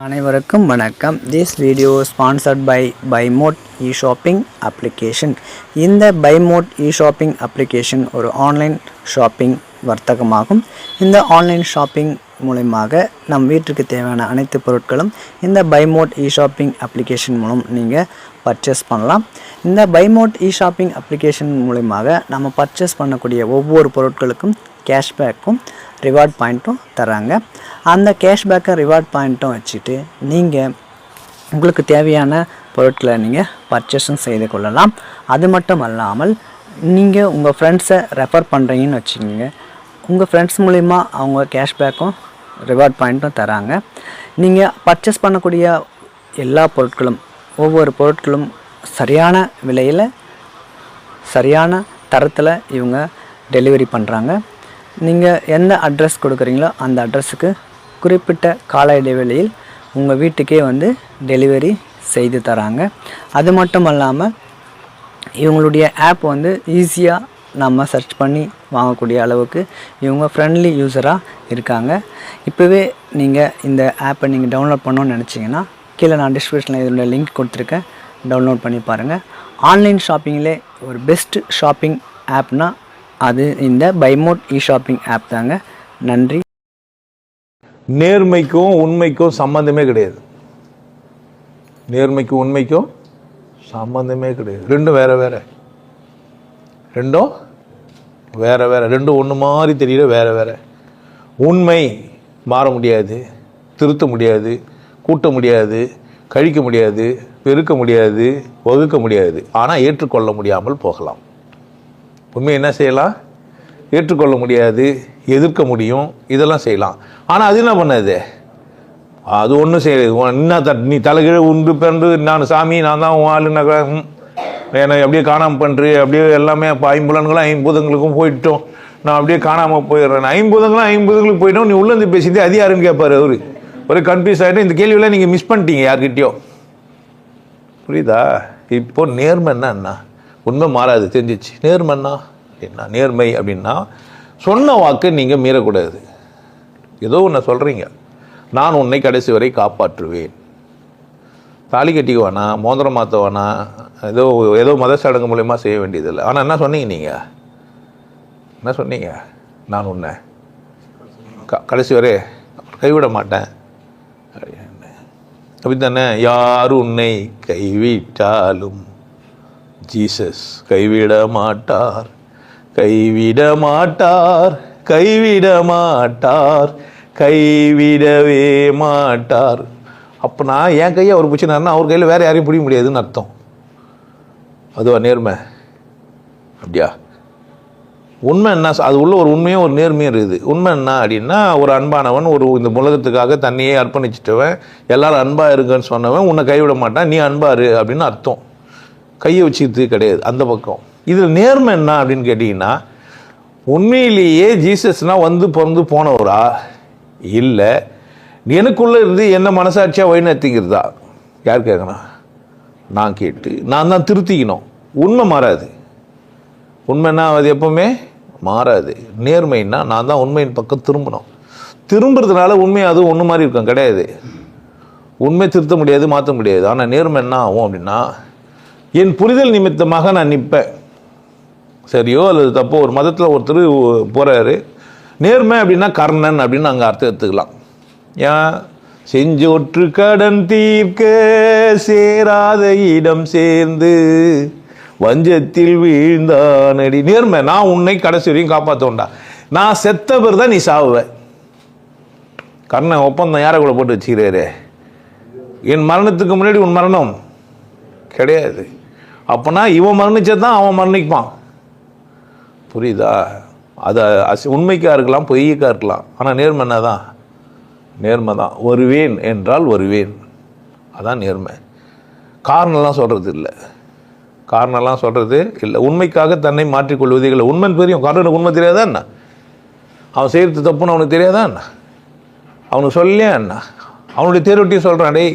அனைவருக்கும் வணக்கம். This video sponsored by Bymot e shopping application. இந்த பைமோட் இ-ஷாப்பிங் அப்ளிகேஷன் ஒரு ஆன்லைன் ஷாப்பிங் வர்த்தகமாகும். இந்த ஆன்லைன் ஷாப்பிங் மூலமாக நம் வீட்டுக்கு தேவையான அனைத்து பொருட்களும் இந்த பைமோட் இ-ஷாப்பிங் அப்ளிகேஷன் மூலம் நீங்கள் பர்ச்சேஸ் பண்ணலாம். இந்த பைமோட் இ-ஷாப்பிங் அப்ளிகேஷன் மூலமாக நம்ம பர்ச்சேஸ் பண்ணக்கூடிய ஒவ்வொரு பொருட்களுக்கும் கேஷ்பேக்கும் ரிவார்ட் பாயிண்ட்டும் தராங்க. அந்த கேஷ்பேக்கை ரிவார்ட் பாயிண்ட்டும் வச்சுட்டு நீங்கள் உங்களுக்கு தேவையான பொருட்களை நீங்கள் பர்ச்சேஸும் செய்து கொள்ளலாம். அது மட்டும் அல்லாமல் நீங்கள் உங்கள் ஃப்ரெண்ட்ஸை ரெஃபர் பண்ணுறீங்கன்னு வச்சுக்கோங்க, உங்கள் ஃப்ரெண்ட்ஸ் மூலிமா அவங்க கேஷ்பேக்கும் ரிவார்ட் பாயிண்ட்டும் தராங்க. நீங்கள் பர்ச்சேஸ் பண்ணக்கூடிய எல்லா பொருட்களும் ஒவ்வொரு பொருட்களும் சரியான விலையில் சரியான தரத்தில் இவங்க டெலிவரி பண்ணுறாங்க. நீங்கள் எந்த அட்ரஸ் கொடுக்குறீங்களோ அந்த அட்ரஸுக்கு குறிப்பிட்ட கால இடைவெளியில் உங்கள் வீட்டுக்கே வந்து டெலிவரி செய்து தராங்க. அது மட்டும் இல்லாமல் இவங்களுடைய ஆப் வந்து ஈஸியாக நம்ம சர்ச் பண்ணி வாங்கக்கூடிய அளவுக்கு இவங்க ஃப்ரெண்ட்லி யூஸராக இருக்காங்க. இப்போவே நீங்கள் இந்த ஆப்பை நீங்கள் டவுன்லோட் பண்ணணுன்னு நினச்சிங்கன்னா கீழே நான் டிஸ்கிரிப்ஷனில் இதோட லிங்க் கொடுத்துருக்கேன், டவுன்லோட் பண்ணி பாருங்கள். ஆன்லைன் ஷாப்பிங்கிலே ஒரு பெஸ்ட் ஷாப்பிங் ஆப்னால் அது இந்த பைமோட் இ-ஷாப்பிங் ஆப் தாங்க. நன்றி. நேர்மைக்கும் உண்மைக்கும் சம்பந்தமே கிடையாது. நேர்மைக்கும் உண்மைக்கும் சம்பந்தமே கிடையாது. ரெண்டும் வேற வேற, ரெண்டும் வேற வேற, ரெண்டும் ஒன்று மாதிரி தெரியல, வேற வேற. உண்மை மாற முடியாது, திருத்த முடியாது, கூட்ட முடியாது, கழிக்க முடியாது, பெருக்க முடியாது, வகுக்க முடியாது. ஆனால் ஏற்றுக்கொள்ள முடியாமல் போகலாம். உண்மை என்ன செய்யலாம்? ஏற்றுக்கொள்ள முடியாது, எதிர்க்க முடியும், இதெல்லாம் செய்யலாம். ஆனால் அது என்ன பண்ணாது? அது ஒன்றும் செய்யாது. என்ன நீ தலைகீழ உண்டு பெண்டு நான் சாமி நான் தான் ஆளுனாக்கா என்னை அப்படியே காணாமல் பண்ணுறு, அப்படியே எல்லாமே இப்போ ஐம்புலன்களும் ஐம்பூதங்களுக்கும் போயிட்டோம், நான் அப்படியே காணாமல் போயிடுறேன். ஐம்பதுங்களுக்கு போயிட்டோம், நீ உள்ளேருந்து பேசிட்டு அது யாருன்னு கேட்பாரு அவரு. ஒரே கன்ஃபியூஸ் ஆகிட்டு இந்த கேள்வியெல்லாம் நீங்கள் மிஸ் பண்ணிட்டீங்க யார்கிட்டயோ. புரியுதா? இப்போ நேர்மை என்ன? உண்மை மாறாது, தெரிஞ்சிச்சு. நேர்மைன்னா என்ன? நேர்மை அப்படின்னா சொன்ன வாக்கு நீங்கள் மீறக்கூடாது. ஏதோ ஒன்று சொல்கிறீங்க, நான் உன்னை கடைசி வரை காப்பாற்றுவேன், தாலி கட்டிக்க வேணாம், மோதிரம் மாற்ற வேணாம், ஏதோ மத சடங்கு மூலயமா செய்ய வேண்டியதில்லை. ஆனால் என்ன சொன்னீங்க? நீங்கள் என்ன சொன்னீங்க? நான் உன்னை கடைசி வரை கைவிட மாட்டேன் அப்படி தானே? யார் உன்னை கைவிட்டாலும் ஜீசஸ் கைவிட மாட்டார், கைவிட மாட்டார், கைவிட மாட்டார், கைவிடவே மாட்டார். அப்போ நான் என் கையை அவர் பிடிச்சினாருன்னா அவர் கையில் வேறு யாரையும் பிடிக்க முடியாதுன்னு அர்த்தம். அதுவா நேர்மை? அப்படியா? உண்மை என்ன? அது உள்ள ஒரு உண்மையும் ஒரு நேர்மையும் இருக்குது. உண்மை என்ன அப்படின்னா, ஒரு அன்பானவன், ஒரு இந்த உலகத்துக்காக தன்னையே அர்ப்பணிச்சிட்டவன், எல்லாரும் அன்பாக இருக்குன்னு சொன்னவன் உன்னை கைவிட மாட்டான், நீ அன்பாரு அப்படின்னு அர்த்தம். கையை வச்சுக்கிறது கிடையாது அந்த பக்கம். இதில் நேர்மை என்ன அப்படின்னு கேட்டிங்கன்னா, உண்மையிலேயே ஜீசஸ்னால் வந்து பிறந்து போனவரா, இல்லை எனக்குள்ளே இருந்து என்ன மனசாட்சியாக வழிநடத்திக்கிறதா? யார் கேட்கணும்? நான் கேட்டு நான் தான் திருத்திக்கணும். உண்மை மாறாது. உண்மைன்னா அது எப்பவுமே மாறாது. நேர்மைன்னா நான் தான் உண்மையின் பக்கம் திரும்பணும். திரும்புறதுனால உண்மை அது ஒன்று மாதிரி இருக்கும் கிடையாது. உண்மை திருத்த முடியாது, மாற்ற முடியாது. ஆனால் நேர்மை என்ன ஆகும் அப்படின்னா, என் புரிதல் நிமித்தமாக நான் நிற்பேன். சரியோ அல்லது தப்போ, ஒரு மதத்தில் ஒருத்தர் போகிறாரு, நேர்மை அப்படின்னா கர்ணன் அப்படின்னு அங்கே அர்த்தம் எடுத்துக்கலாம். ஏன்? செஞ்சோற்று கடன் தீர்க்க சேராத இடம் சேர்ந்து வஞ்சத்தில் வீழ்ந்தானடி. நேர்மை நான் உன்னை கடைசி வரையும் காப்பாற்றோண்டா, நான் செத்த பேர் தான் நீ சாவுவ. கர்ணன் ஒப்பந்தம் யாரை கூட போட்டு வச்சுக்கிறாரு? என் மரணத்துக்கு முன்னாடி உன் மரணம் கிடையாது. அப்போனா இவன் மரணிச்சதான் அவன் மரணிப்பான். புரியுதா? அது உண்மைக்காக இருக்கலாம், பொய்யக்காக இருக்கலாம். ஆனால் நேர்மை தான், நேர்மை தான். வருவேன் என்றால் வருவேன், அதான் நேர்மை. காரணம்லாம் சொல்கிறது இல்லை, காரணம்லாம் சொல்கிறது இல்லை. உண்மைக்காக தன்னை மாற்றிக்கொள்வதே இல்லை. உண்மைன்னு தெரியும், காரணம் உண்மை தெரியாதா என்ன? அவன் செய்கிறது தப்புன்னு அவனுக்கு தெரியாதா என்ன? அவனுக்கு சொல்லியா என்ன? அவனுடைய தேர்வட்டியும் சொல்கிறான், டேய்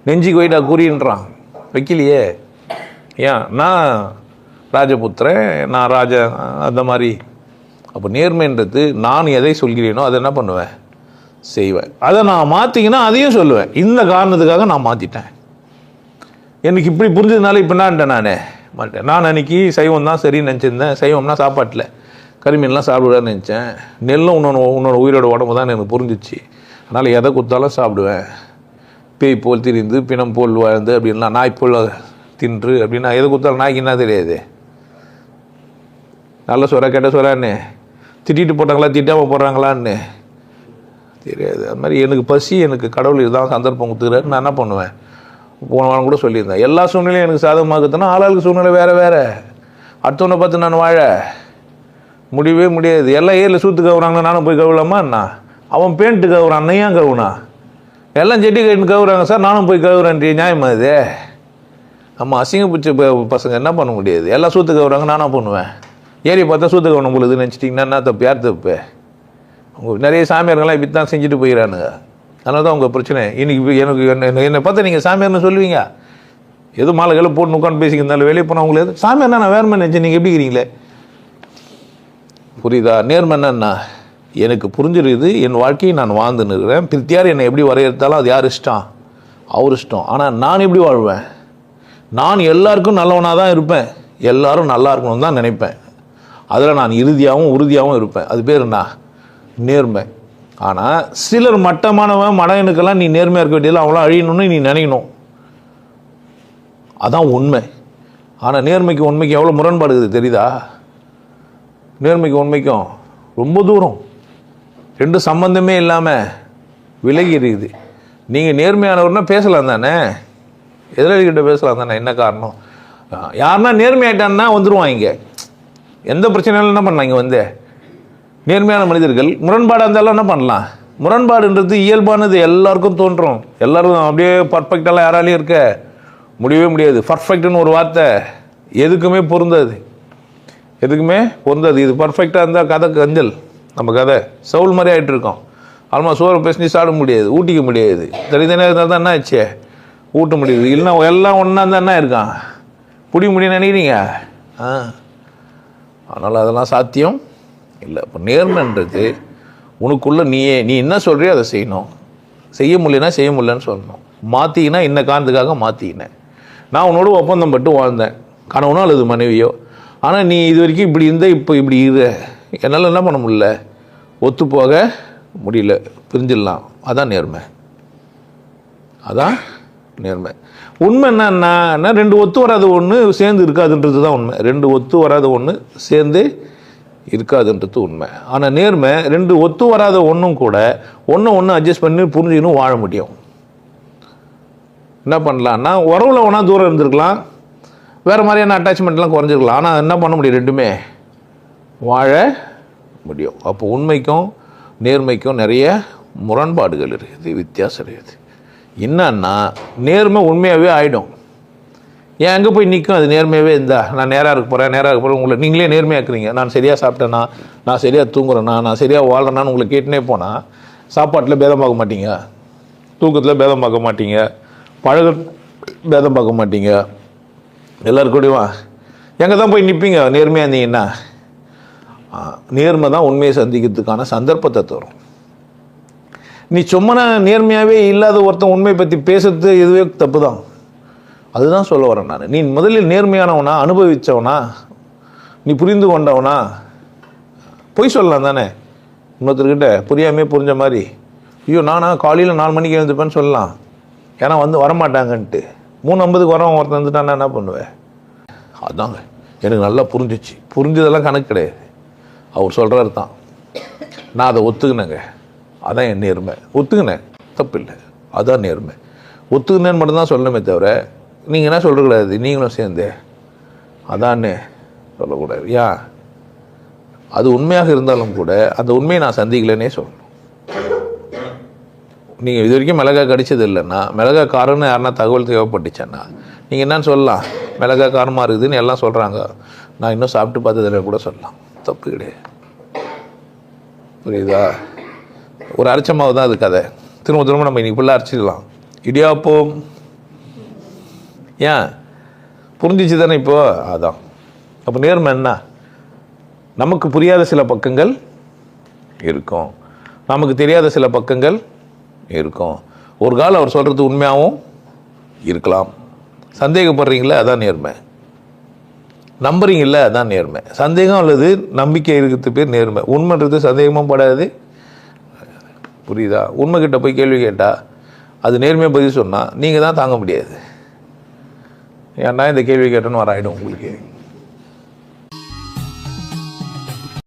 நெஞ்சுக்கு வைடா குறின்றான், வைக்கலையே. ஏன்? நான் ராஜபுத்திரன், நான் ராஜா, அந்த மாதிரி. அப்போ நேர்மைன்றது நான் எதை சொல்கிறேனோ அதை என்ன பண்ணுவேன்? செய்வேன். அதை நான் மாற்றிங்கன்னா அதையும் சொல்லுவேன், இந்த காரணத்துக்காக நான் மாற்றிட்டேன், எனக்கு இப்படி புரிஞ்சதுனால இப்போ என்னன்ட்டேன் நான் மாட்டேன். நான் அன்றைக்கி சைவம் தான் சரின்னு நினச்சிருந்தேன். சைவம்னா சாப்பாட்டில் கறிமீன்லாம் சாப்பிடுவேன்னு நினச்சேன். நெல்லும் உன்னோட உயிரோட உடம்பு தான் எனக்கு புரிஞ்சிச்சு. அதனால் எதை கொடுத்தாலும் சாப்பிடுவேன். பேய் போல் திரிந்து பிணம் போல் வாழ்ந்து அப்படின்னா நாய் போல் தின்று அப்படின்னா எதை கொடுத்தாலும் நாய்க்கு என்ன தெரியாது? நல்ல சொர கெட்ட சொரான்னு திட்டிட்டு போட்டாங்களா திட்டாமல் போடுறாங்களான்னு தெரியாது. அது மாதிரி எனக்கு பசி, எனக்கு கடவுள் இதுதான் சந்தர்ப்பம் கொடுத்துக்கிறாரு. நான் என்ன பண்ணுவேன்? போன வாரம் கூட சொல்லியிருந்தேன், எல்லா சூழ்நிலையும் எனக்கு சாதகமாகுதுன்னா ஆளாளுக்கு சூழ்நிலை வேறு வேறு. அடுத்தவனை பார்த்து நான் வாழ முடியவே முடியாது. எல்லாம் ஏரியில் சூத்து கவுறாங்கன்னா நானும் போய் கவுலாமா என்ன? அவன் பேண்ட்டு கவுறான், நீ ஏன் கவுனா? எல்லாம் செட்டி கட்டின்னு கவுறாங்க சார், நானும் போய் கவுறேன்றிய நியாயமா இது? நம்ம அசிங்கப்பிடிச்ச பசங்க என்ன பண்ண முடியாது? எல்லாம் சூத்து கவுறாங்க, நானா பண்ணுவேன்? ஏரியை பார்த்தா சூத்து கவனம் பொழுதுன்னு நினச்சிட்டிங்கன்னா என்ன தப்பு? யார் தப்பு? அவங்க நிறைய சாமியார்கள்லாம் இப்படி தான் செஞ்சுட்டு போயிடறானுங்க. அதனால தான் உங்கள் பிரச்சனை. இன்னைக்கு எனக்கு என்னை பார்த்தா நீங்கள் சாமியார்னு சொல்லுவீங்க. எதுவும் மாலைகளை போட்டு உட்காந்து பேசிக்கிறதால வெளியே போனால் உங்களுக்கு சாமியார்னா நான் வேறு மாதிரி நினச்சேன், நீங்கள் எப்படி இருக்கிறீங்களே? புரியுதா? நேர்மை என்னன்னா, எனக்கு புரிஞ்சிருக்குது, என் வாழ்க்கையை நான் வாழ்ந்துன்னு இருக்கிறேன். பிரித்தியார் என்னை எப்படி வரையறுத்தாலும் அது யார் இஷ்டம்? அவர் இஷ்டம். ஆனால் நான் எப்படி வாழ்வேன்? நான் எல்லாருக்கும் நல்லவனாக தான் இருப்பேன், எல்லாரும் நல்லா இருக்கணும்னு தான் நினைப்பேன். அதில் நான் இறுதியாகவும் உறுதியாகவும் இருப்பேன். அது பேர் என்ன? நேர்மை. ஆனால் சிலர் மட்டமானவன் மடையனுக்கெல்லாம் நீ நேர்மையாக இருக்க வேண்டியதில்லை, அவங்களாம் அழியணும்னு நீ நினைக்கணும். அதான் உண்மை. ஆனால் நேர்மைக்கு உண்மைக்கு எவ்வளோ முரண்பாடுது தெரியுதா? நேர்மைக்கு உண்மைக்கும் ரொம்ப தூரம், ரெண்டு சம்பந்தமே இல்லாமல் விலகி இருக்குது. நீங்கள் நேர்மையானவர்னா பேசலாம் தானே, எதிராளிகிட்ட பேசலாம் தானே, என்ன காரணம்? யாருன்னா நேர்மையாயிட்டான்னா வந்துடுவான். இங்கே எந்த பிரச்சனையும் என்ன பண்ணலாம்? இங்கே வந்து நேர்மையான மனிதர்கள் முரண்பாடாக இருந்தாலும் என்ன பண்ணலாம்? முரண்பாடுன்றது இயல்பானது, எல்லாருக்கும் தோன்றும். எல்லோரும் அப்படியே பர்ஃபெக்டெல்லாம் யாராலையும் இருக்க முடியவே முடியாது. பர்ஃபெக்ட்னு ஒரு வார்த்தை எதுக்குமே பொருந்தாது, எதுக்குமே பொருந்தாது. இது பர்ஃபெக்டாக இருந்தால் கதை கஞ்சல், நம்ம கதை சவுல் மாதிரி ஆகிட்டு இருக்கோம். ஆல்மா சோறு பேசி சாப்பிட முடியாது, ஊட்டிக்க முடியாது. தனித்தனியாக இருந்தால் தான் என்ன ஆச்சு? ஊட்ட முடியுது. இல்லைன்னா எல்லாம் ஒன்றா இருந்தால் என்ன இருக்கான்? பிடிக்க முடியும்னு நினைக்கிறீங்க? அதனால் அதெல்லாம் சாத்தியம் இல்லை. இப்போ நேர்மைன்றது உனக்குள்ளே நீ என்ன சொல்கிறியோ அதை செய்யணும். செய்ய முடியலன்னா செய்ய முடியலன்னு சொல்லணும். மாற்றிக்கினா இன்ன காரணத்துக்காக மாற்றிக்கினேன். நான் உன்னோட ஒப்பந்தம் பட்டு வாழ்ந்தேன், கணவனோ அல்லது மனைவியோ. ஆனால் நீ இது வரைக்கும் இப்படி இருந்தால் இப்போ இப்படி இரு, என்னால் என்ன பண்ண முடியல, ஒத்து போக முடியல, பிரிஞ்சிடலாம். அதான் நேர்மை, அதான் நேர்மை. உண்மை என்னன்னா, ரெண்டு ஒத்து வராத ஒன்று சேர்ந்து இருக்காதுன்றது தான் உண்மை. ரெண்டு ஒத்து வராத ஒன்று சேர்ந்து இருக்காதுன்றது உண்மை. ஆனால் நேர்மை ரெண்டு ஒத்து வராத ஒன்றும் கூட ஒன்று அட்ஜஸ்ட் பண்ணி புரிஞ்சுக்கணும், வாழ முடியும். என்ன பண்ணலான்னா, உறவில் ஒன்றா தூரம் இருந்திருக்கலாம், வேறு மாதிரியான அட்டாச்மெண்ட்லாம் குறைஞ்சிருக்கலாம். ஆனால் என்ன பண்ண முடியும்? ரெண்டுமே வாழ முடியும். அப்போ உண்மைக்கும் நேர்மைக்கும் நிறைய முரண்பாடுகள் இருக்குது, வித்தியாசம் இருக்குது. என்னன்னா, நேர்மை உண்மையாகவே ஆகிடும். ஏன் அங்கே போய் நிற்கும்? அது நேர்மையாகவே இருந்தா, நான் நேராக இருக்க போகிறேன், உங்களை நீங்களே நேர்மையாக்குறீங்க. நான் சரியாக சாப்பிட்டேன்னா, நான் சரியாக தூங்குறேன்னா, நான் சரியாக வாழ்கிறேன்னான்னு உங்களை கேட்டுனே போனால் சாப்பாட்டில் பேதம் பார்க்க மாட்டீங்க, தூக்கத்தில் பேதம் பார்க்க மாட்டீங்க, பழக பேதம் பார்க்க மாட்டீங்க. எல்லாருக்கூடவா எங்கே தான் போய் நிற்பீங்க நேர்மையாக இருந்தீங்கன்னா? நேர்மை தான் உண்மையை சந்திக்கிறதுக்கான சந்தர்ப்பத்தை தரும். நீ சும்மா நேர்மையாகவே இல்லாத ஒருத்தன் உண்மையை பற்றி பேசுறது இதுவே தப்பு தான். அதுதான் சொல்ல வரேன் நான். நீ முதலில் நேர்மையானவனா, அனுபவித்தவனா, நீ புரிந்து கொண்டவனா, பொய் சொல்லலாம் தானே இன்னொருத்தர்கிட்ட புரியாமே புரிஞ்ச மாதிரி. ஐயோ நானா காலையில் 4 மணிக்கு எழுந்துப்பேன்னு சொல்லலாம், ஏன்னா வரமாட்டாங்கன்ட்டு. 3:50 வரவன் ஒருத்தன் வந்துட்டான்னா என்ன பண்ணுவேன்? அதாங்க எனக்கு நல்லா புரிஞ்சிச்சு. புரிஞ்சதெல்லாம் கணக்கு கிடையாது, அவர் சொல்கிறாரு தான், நான் அதை ஒத்துக்கினேங்க, அதான் என் நேர்மை. ஒத்துக்கினேன், தப்பு இல்லை, அதான் நேர்மை. ஒத்துக்கினேன்னு மட்டும்தான் சொல்லணுமே தவிர நீங்கள் என்ன சொல்லக்கூடாது, நீங்களும் சேர்ந்து அதான்னு சொல்லக்கூடாது. ஏன்? அது உண்மையாக இருந்தாலும் கூட அந்த உண்மையை நான் சந்திக்கலன்னே சொல்லணும். நீங்கள் இது வரைக்கும் மிளகா கடிச்சது இல்லைன்னா, மிளகா காரம்னு யாருன்னா தகவல் தேவைப்பட்டுச்சேன்னா நீங்கள் என்னன்னு சொல்லலாம், மிளகா காரமாக இருக்குதுன்னு எல்லாம் சொல்கிறாங்க, நான் இன்னும் சாப்பிட்டு பார்த்ததில்லை கூட சொல்லலாம், தப்பு கிடையாது. புரியுதா? ஒரு அரைச்ச மாவு தான் அது கதை. திரும்ப நம்ம இன்னைக்கு ஃபுல்லாக அரைச்சிடலாம். இடியாப்பம் ஏன் புரிஞ்சிச்சு தானே இப்போ? அதான். அப்போ நேர்மை என்ன? நமக்கு புரியாத சில பக்கங்கள் இருக்கும். நமக்கு தெரியாத சில பக்கங்கள் இருக்கும். ஒரு காலம் அவர் சொல்கிறது உண்மையாகவும் இருக்கலாம். சந்தேகப்படுறீங்களா? அதான் நேர்மை. நம்புறீங்கல்ல? அதான் நேர்மை. சந்தேகம் அல்லது நம்பிக்கை இருக்கிறது பேர் நேர்மை. உண்மைன்றது சந்தேகமும் படாது. புரியுதா? உண்மைக்கிட்ட போய் கேள்வி கேட்டால் அது நேர்மையாக பதில் சொன்னால் நீங்கள் தான் தாங்க முடியாது. ஏன்னா இந்த கேள்வி கேட்டோன்னு வராயிடும் உங்களுக்கு.